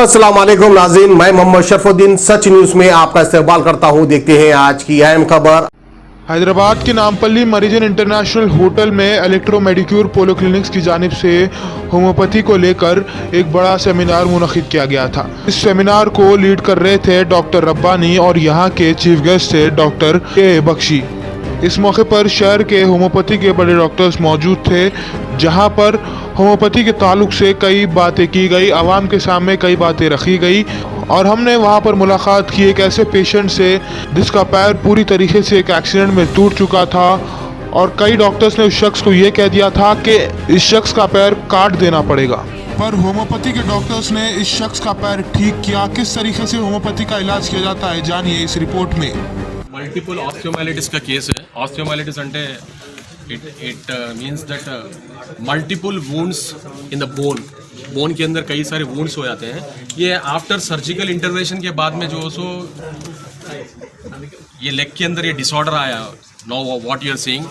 अस्सलाम वालेकुम नाज़रीन, मैं मोहम्मद शरफुद्दीन सच न्यूज़ में आपका इस्तकबाल करता हूं। देखते हैं आज की अहम खबर। हैदराबाद के नामपल्ली मरीजन इंटरनेशनल होटल में इलेक्ट्रो मेडिक्योर पोलो क्लिनिक्स की जानिब से होम्योपैथी को लेकर एक बड़ा सेमिनार मुनक़िद किया गया था। इस सेमिनार को लीड कर रहे थे डॉक्टर रब्बानी और यहाँ के चीफ गेस्ट थे डॉक्टर के बख्शी। इस मौके पर शहर के होम्योपैथी के बड़े डॉक्टर्स मौजूद थे, जहाँ पर होम्योपैथी के ताल्लुक से कई बातें की गई, आवाम के सामने कई बातें रखी गई और हमने वहाँ पर मुलाकात की एक ऐसे पेशेंट से जिसका पैर पूरी तरीके से एक एक्सीडेंट में टूट चुका था और कई डॉक्टर्स ने उस शख्स को ये कह दिया था कि इस शख्स का पैर काट देना पड़ेगा, पर होम्योपैथी के डॉक्टर्स ने इस शख्स का पैर ठीक किया। किस तरीके से होम्योपैथी का इलाज किया जाता है, जानिए इस रिपोर्ट में। मल्टीपल ऑस्टियोमाइलिटिस का केस है। ऑस्टियोमाइलिटिस అంటే it means that multiple wounds in the bone के अंदर कई सारे वुंड्स हो जाते हैं। ये आफ्टर सर्जिकल इंटरवेंशन के बाद में जो सो ये लेग के अंदर ये डिसऑर्डर आया। No what you are seeing,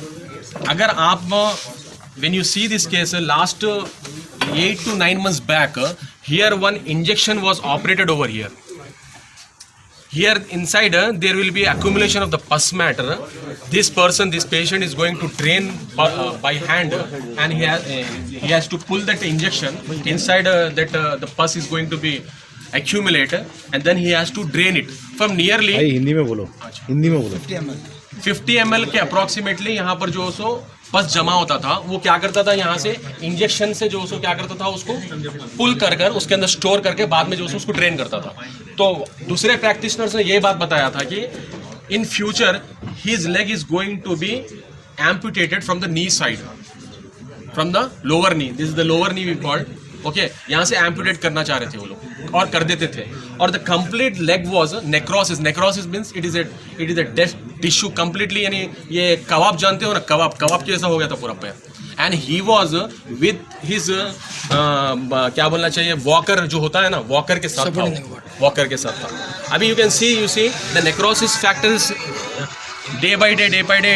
अगर आप when you see this case last 8 to 9 months back, here one injection was operated over here. Here inside there will be accumulation of the pus matter. This patient is going to drain by hand, and he has to pull that injection inside that the pus is going to be accumulate, and then he has to drain it from nearly Hindi में बोलो, हिंदी में बोलो। 50 ml के approximately यहाँ पर जो सो पस जमा होता था। वो क्या करता था, यहाँ से इंजेक्शन से जो सो क्या करता था, उसको पुल कर कर उसके अंदर स्टोर करके बाद में जो सो उसको ड्रेन करता था। तो दूसरे प्रैक्टिशनर्स ने ये बात बताया था कि in future his leg is going to be amputated from the knee side, from the lower knee. This is the lower knee we called. Okay, यहाँ से एम्पुटेट करना चाह रहे थे वो लोग और कर देते थे। और the complete leg was necrosis. Necrosis means it is a dead tissue completely, यानी ये कबाब जानते हो ना, कबाब जैसा हो गया था पूरा पैर। And he was with his क्या बोलना चाहिए, वॉकर जो होता है ना, वॉकर के साथ था। अभी you see the necrosis factors day by day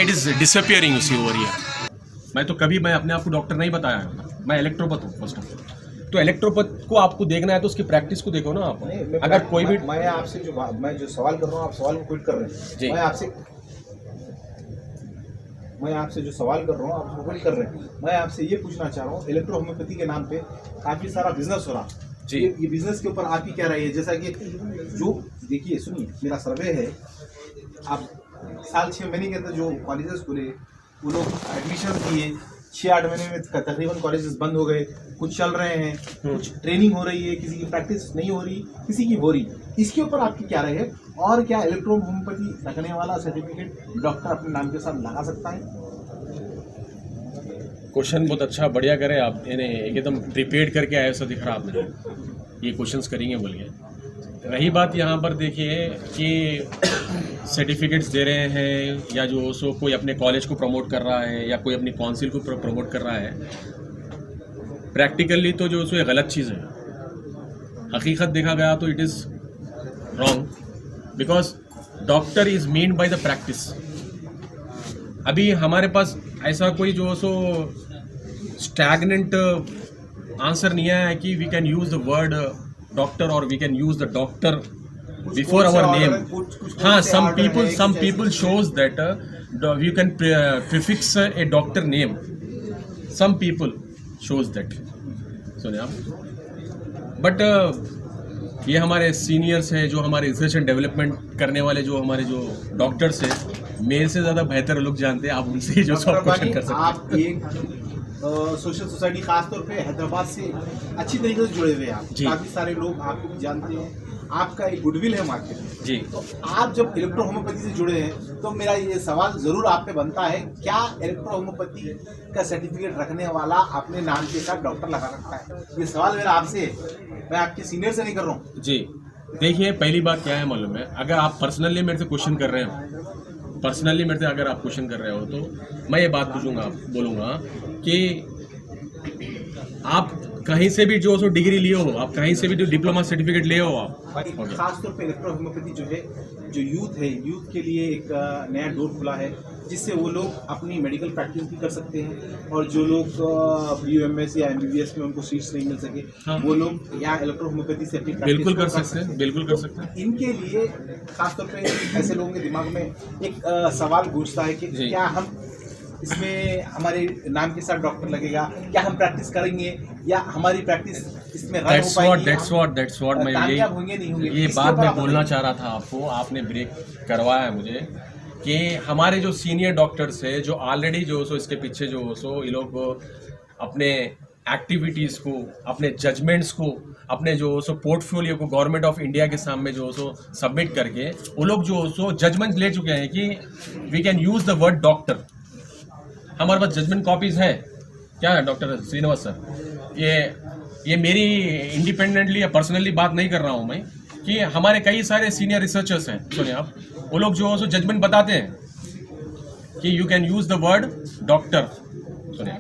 it is disappearing. You see over here. मैं अपने आप को डॉक्टर नहीं बताया है, मैं इलेक्ट्रोपैथ हूँ फर्स्ट ऑफ ऑल। तो इलेक्ट्रोपैथ को आपको देखना है तो उसकी प्रैक्टिस को देखो ना आप। अगर कोई भी मैं आपसे जो सवाल कर रहा हूँ, आप सवाल को क्विट कर रहे हैं जी। मैं आपसे जो सवाल कर रहा हूँ आप उसको क्विट कर रहे हैं। मैं आपसे ये पूछना चाह रहा हूँ, इलेक्ट्रो होम्योपैथी के नाम पे काफी सारा बिजनेस हो रहा जी। ये बिजनेस के ऊपर आप ही क्या रही है, जैसा कि जो देखिए सुनिए, मेरा सर्वे है, आप साल 6 महीने के अंदर जो कॉलेजेस खुले वो लोग एडमिशन दिए, 6-8 महीने में तकरीबन कॉलेजेस बंद हो गए, कुछ चल रहे हैं, कुछ ट्रेनिंग हो रही है, किसी की प्रैक्टिस नहीं हो रही, किसी की हो रही। इसके ऊपर आपकी क्या राय है, और क्या इलेक्ट्रो होम्योपैथी रखने वाला सर्टिफिकेट डॉक्टर अपने नाम के साथ लगा सकता है? क्वेश्चन बहुत अच्छा, बढ़िया करे आप, एकदम प्रिपेयर्ड करके आए, ऐसा दिख रहा आपने ये क्वेश्चंस करेंगे बोल के। रही बात यहाँ पर देखिए कि सर्टिफिकेट्स दे रहे हैं या जो सो कोई अपने कॉलेज को प्रमोट कर रहा है या कोई अपनी काउंसिल को प्रमोट कर रहा है, प्रैक्टिकली तो जो सो ये गलत चीज़ है। हकीकत देखा गया तो it is wrong, because doctor is mean by the practice. अभी हमारे पास ऐसा कोई जो सो स्टैगनेंट आंसर नहीं आया है कि we can use the word doctor or we can use the doctor before our name. हाँ, some people shows that you can prefix a doctor name. Some people shows that. सुनिए आप, but ये हमारे seniors हैं जो हमारे research and development करने वाले जो हमारे जो डॉक्टर्स हैं, मेरे से ज़्यादा बेहतर लोग जानते हैं। आप उनसे जो सब क्वेश्चन कर सकते हैं। सोशल सोसाइटी खासतौर पे हैदराबाद से अच्छी तरीके से जुड़े हुए हैं आप, काफी सारे लोग आपको भी जानते हैं, आपका एक गुडविल है मार्केट में जी। तो आप जब इलेक्ट्रो होम्योपैथी से जुड़े हैं तो मेरा ये सवाल जरूर आप पे बनता है, क्या इलेक्ट्रो होम्योपैथी का सर्टिफिकेट रखने वाला अपने नाम के साथ डॉक्टर लगा सकता है? ये सवाल मेरा आपसे है, मैं आपके सीनियर से नहीं कर रहा हूँ जी। देखिए, पहली बात क्या है मालूम है, अगर आप पर्सनली मेरे से क्वेश्चन कर रहे हो, पर्सनली मेरे से अगर आप क्वेश्चन कर रहे हो तो मैं ये बात बोलूँगा कि आप कहीं से भी जो सो डिग्री लिए हो, आप कहीं से भी जो डिप्लोमा सर्टिफिकेट ले हो आप। भाई खासतौर पे इलेक्ट्रो होम्योपैथी जो है, जो यूथ है, यूथ के लिए एक नया डोर खुला है, जिससे वो लोग अपनी मेडिकल प्रैक्टिस भी कर सकते हैं, और जो लोग BUMS या MBBS में उनको सीट्स नहीं मिल सके, हाँ। वो लोग यहाँ इलेक्ट्रो होम्योपैथी से अपनी प्रैक्टिस बिल्कुल कर को सकते हैं, बिल्कुल कर सकते हैं। इनके लिए खासतौर पे ऐसे लोगों के दिमाग में एक सवाल गूंजता है कि जी। क्या हम इसमें हमारे नाम के साथ डॉक्टर लगेगा, क्या हम प्रैक्टिस करेंगे या हमारी प्रैक्टिस इसमें रन हो That's पाएगी, what मैं कामयाब होंगे नहीं होंगे, ये इसके बात ऊपर मैं आप बोलना बताइए। चाह रहा था आपको, आपने ब्रेक करवाया है मुझे, कि हमारे जो सीनियर डॉक्टर्स है जो ऑलरेडी जो सो इसके पीछे जो सो ये लोग अपने एक्टिविटीज़ को, अपने जजमेंट्स को, अपने जो सो पोर्टफोलियो को गवर्नमेंट ऑफ इंडिया के सामने जो सो सबमिट करके वो लोग जो सो जजमेंट ले चुके हैं कि we can use the word doctor. हमारे पास जजमेंट कॉपीज़ है क्या है डॉक्टर श्रीनिवास सर? ये मेरी इंडिपेंडेंटली या पर्सनली बात नहीं कर रहा हूँ मैं, कि हमारे कई सारे सीनियर रिसर्चर्स हैं, सुनिए आप, वो लोग जो सो जजमेंट बताते हैं कि you can use the word doctor. सुनिए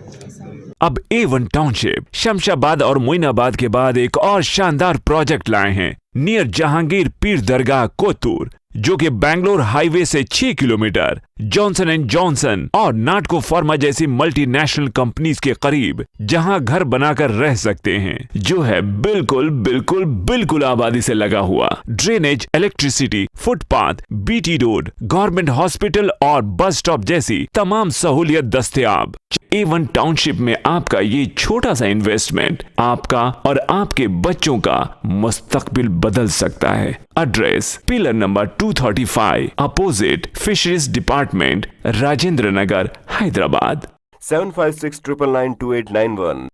अब A1 टाउनशिप शमशाबाद और मोइनाबाद के बाद एक और शानदार प्रोजेक्ट लाए हैं नियर जहांगीर पीर दरगाह कोतूर, जो कि बैंगलोर हाईवे से 6 किलोमीटर जॉनसन एंड जॉनसन और नाटको फार्मा जैसी मल्टीनेशनल कंपनीज के करीब, जहां घर बनाकर रह सकते हैं, जो है बिल्कुल बिल्कुल बिल्कुल आबादी से लगा हुआ। Drainage, electricity, footpath, BT road, government hospital और बस स्टॉप जैसी तमाम सहूलियत दस्तयाब। A1 टाउनशिप में आपका ये छोटा सा इन्वेस्टमेंट आपका और आपके बच्चों का मुस्तकबिल बदल सकता है। Address pillar number 235 opposite fisheries department, Rajendra Nagar, Hyderabad. 7569992891